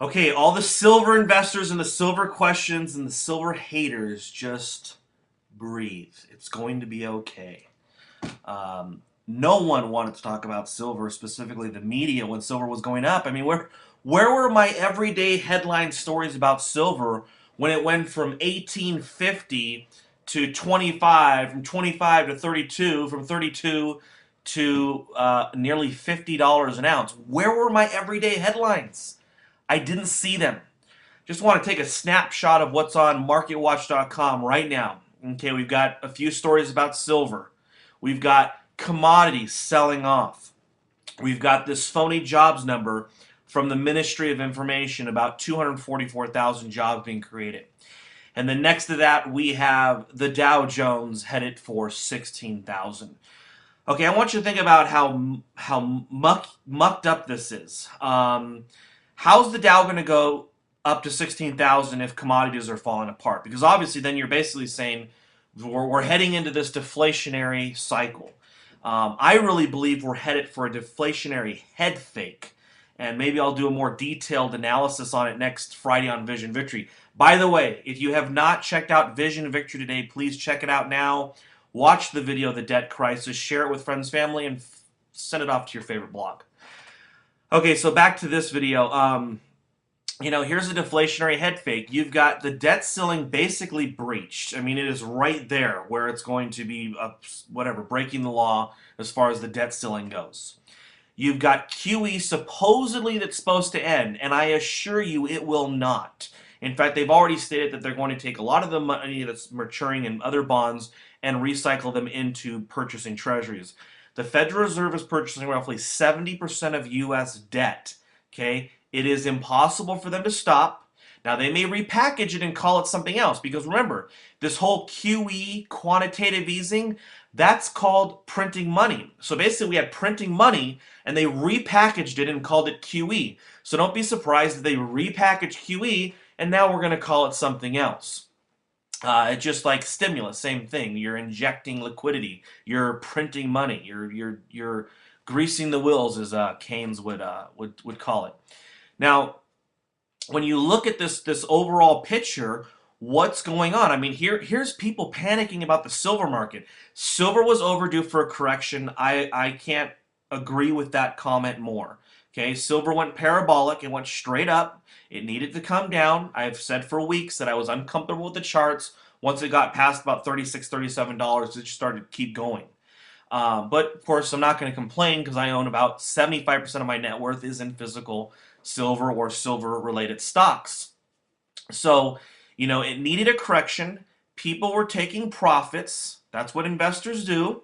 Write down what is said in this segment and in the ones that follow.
Okay, all the silver investors and the silver questions and the silver haters, just breathe. It's going to be okay. No one wanted to talk about silver, specifically the media, when silver was going up. I mean, where were my everyday headline stories about silver when it went from 1850 to 25, from 25 to 32, from 32 to nearly $50 an ounce? Where were my everyday headlines? I didn't see them. Just want to take a snapshot of what's on MarketWatch.com right now. Okay, we've got a few stories about silver. We've got commodities selling off. We've got this phony jobs number from the Ministry of Information about 244,000 jobs being created. And then next to that, we have the Dow Jones headed for 16,000. Okay, I want you to think about how mucked up this is. How's the Dow going to go up to 16,000 if commodities are falling apart? Because obviously then you're basically saying we're heading into this deflationary cycle. I really believe we're headed for a deflationary head fake. And maybe I'll do a more detailed analysis on it next Friday on Vision Victory. By the way, if you have not checked out Vision Victory today, please check it out now. Watch the video, The Debt Crisis, share it with friends, family, and send it off to your favorite blog. Okay, so back to this video. Here's a deflationary head fake. You've got the debt ceiling basically breached. I mean, it is right there where it's going to be, breaking the law as far as the debt ceiling goes. You've got QE supposedly that's supposed to end, and I assure you it will not. In fact, they've already stated that they're going to take a lot of the money that's maturing in other bonds and recycle them into purchasing treasuries. The Federal Reserve is purchasing roughly 70% of U.S. debt. Okay, it is impossible for them to stop. Now, they may repackage it and call it something else, because remember, this whole QE, quantitative easing, that's called printing money. So basically, we had printing money, and they repackaged it and called it QE. So don't be surprised that they repackaged QE, and now we're going to call it something else. It's just like stimulus, same thing. You're injecting liquidity. You're printing money. You're greasing the wheels, as Keynes would call it. Now, when you look at this overall picture, what's going on? I mean, here's people panicking about the silver market. Silver was overdue for a correction. I can't agree with that comment more. Okay, silver went parabolic. It went straight up. It needed to come down. I've said for weeks that I was uncomfortable with the charts. Once it got past about $36, $37, it just started to keep going. But of course, I'm not going to complain because I own about 75% of my net worth is in physical silver or silver-related stocks. So, it needed a correction. People were taking profits. That's what investors do.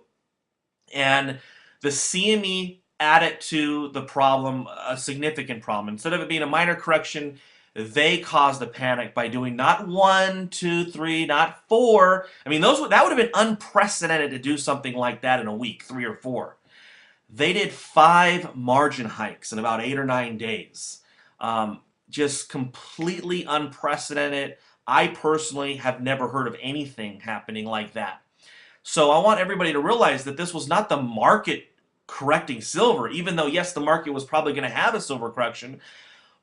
And the CME added to the problem a significant problem. Instead of it being a minor correction, they caused a panic by doing not 1, 2, 3, not 4. I mean, that would have been unprecedented to do something like that in a week, 3 or 4. They did 5 margin hikes in about 8 or 9 days. Just completely unprecedented. I personally have never heard of anything happening like that. So I want everybody to realize that this was not the market correcting silver, even though, yes, the market was probably going to have a silver correction.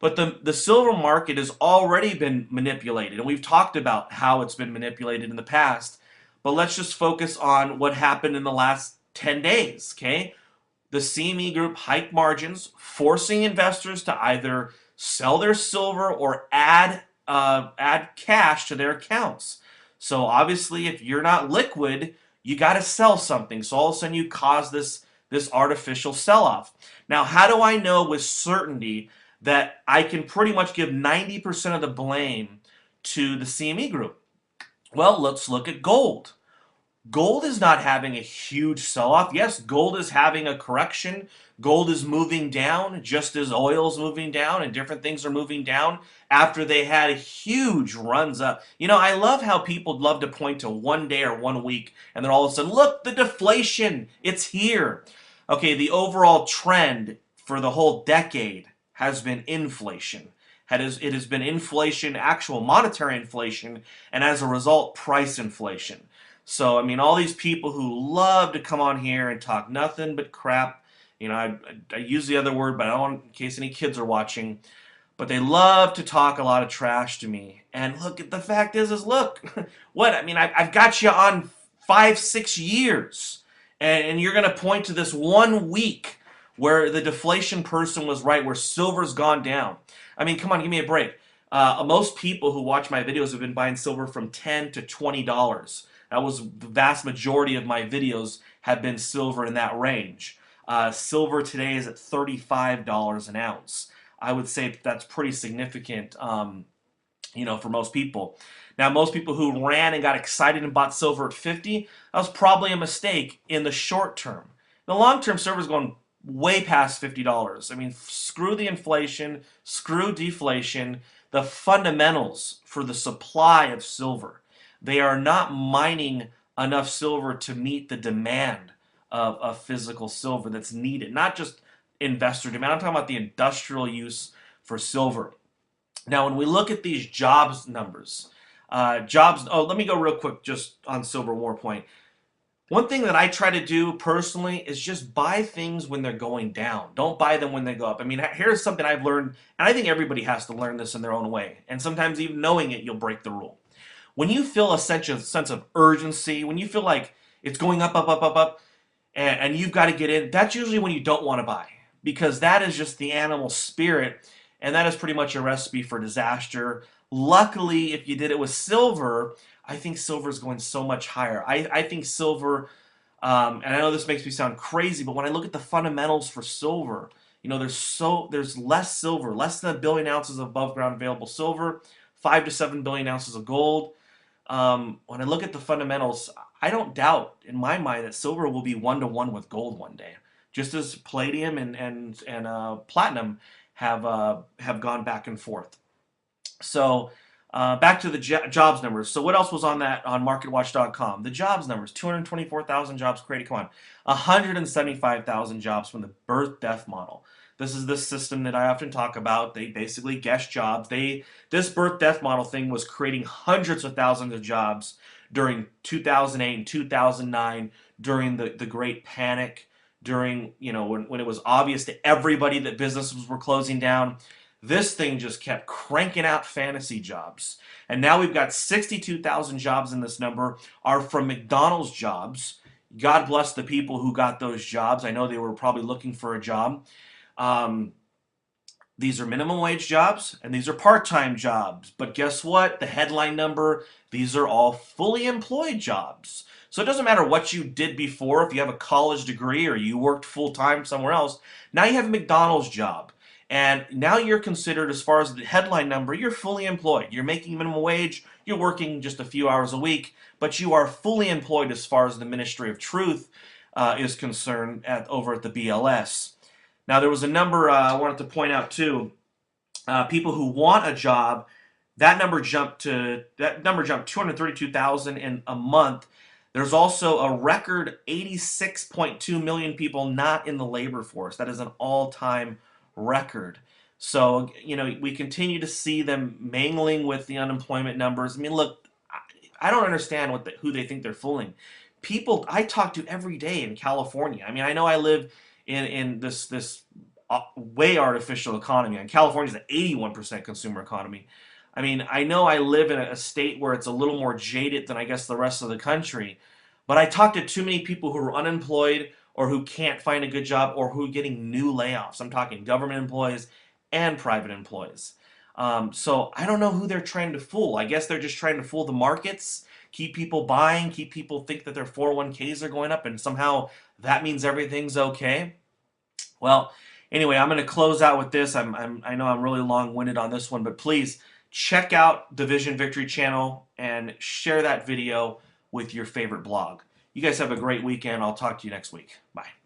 But the silver market has already been manipulated, and we've talked about how it's been manipulated in the past. But let's just focus on what happened in the last 10 days, okay? The CME Group hiked margins, forcing investors to either sell their silver or add cash to their accounts. So obviously, if you're not liquid, you got to sell something. So all of a sudden, you cause this artificial sell-off. Now, how do I know with certainty that I can pretty much give 90% of the blame to the CME Group? Well, let's look at gold. Gold is not having a huge sell-off. Yes, gold is having a correction. Gold is moving down just as oil is moving down and different things are moving down after they had huge runs up. I love how people love to point to one day or 1 week and then all of a sudden, look, the deflation, it's here. Okay, the overall trend for the whole decade has been inflation. It has been inflation, actual monetary inflation, and as a result, price inflation. So, I mean, all these people who love to come on here and talk nothing but crap, I use the other word, but I don't want, in case any kids are watching, but they love to talk a lot of trash to me. And look, the fact is look, what I mean, I've got you on 5, 6 years, and you're going to point to this 1 week where the deflation person was right, where silver's gone down. I mean, come on, give me a break. Most people who watch my videos have been buying silver from $10 to $20. That was the vast majority of my videos have been silver in that range. Silver today is at $35 an ounce. I would say that's pretty significant, for most people. Now, most people who ran and got excited and bought silver at 50, that was probably a mistake in the short term. In the long term, silver's going way past $50. I mean, screw the inflation, screw deflation. The fundamentals for the supply of silver, they are not mining enough silver to meet the demand of physical silver that's needed. Not just investor demand, I'm talking about the industrial use for silver. Now, when we look at these jobs numbers, let me go real quick just on silver, one more point. One thing that I try to do personally is just buy things when they're going down. Don't buy them when they go up. I mean, here's something I've learned, and I think everybody has to learn this in their own way. And sometimes even knowing it, you'll break the rule. When you feel a sense of urgency, when you feel like it's going up, up, up, up, up, and you've got to get in, that's usually when you don't want to buy, because that is just the animal spirit, and that is pretty much a recipe for disaster. Luckily, if you did it with silver, I think silver is going so much higher. I think silver, and I know this makes me sound crazy, but when I look at the fundamentals for silver, there's less silver, less than 1 billion ounces of above ground available silver, 5 to 7 billion ounces of gold. When I look at the fundamentals, I don't doubt in my mind that silver will be 1-to-1 with gold one day, just as palladium and platinum have gone back and forth. So back to the jobs numbers. So what else was on MarketWatch.com? The jobs numbers: 224,000 jobs created. Come on, 175,000 jobs from the birth-death model. This is the system that I often talk about. They basically guess jobs. This birth-death model thing was creating hundreds of thousands of jobs during 2008 and 2009, during the Great Panic, during when it was obvious to everybody that businesses were closing down. This thing just kept cranking out fantasy jobs. And now we've got 62,000 jobs in this number are from McDonald's jobs. God bless the people who got those jobs. I know they were probably looking for a job. These are minimum wage jobs and these are part-time jobs. But guess what? The headline number, these are all fully employed jobs. So it doesn't matter what you did before, if you have a college degree or you worked full-time somewhere else. Now you have a McDonald's job. And now you're considered, as far as the headline number, you're fully employed. You're making minimum wage, you're working just a few hours a week, but you are fully employed as far as the Ministry of Truth is concerned over at the BLS. Now, there was a number I wanted to point out too. People who want a job, that number jumped 232,000 in a month. There's also a record 86.2 million people not in the labor force. That is an all-time record. So, we continue to see them mangling with the unemployment numbers. I mean, look, I don't understand who they think they're fooling. People I talk to every day in California. I mean, I know I live in this way artificial economy. And California is an 81% consumer economy. I mean, I know I live in a state where it's a little more jaded than I guess the rest of the country, but I talk to too many people who are unemployed or who can't find a good job or who are getting new layoffs. I'm talking government employees and private employees. So I don't know who they're trying to fool. I guess they're just trying to fool the markets, keep people buying, keep people think that their 401ks are going up, and somehow that means everything's okay. Well, anyway, I'm going to close out with this. I know I'm really long-winded on this one, but please check out the Vision Victory channel and share that video with your favorite blog. You guys have a great weekend. I'll talk to you next week. Bye.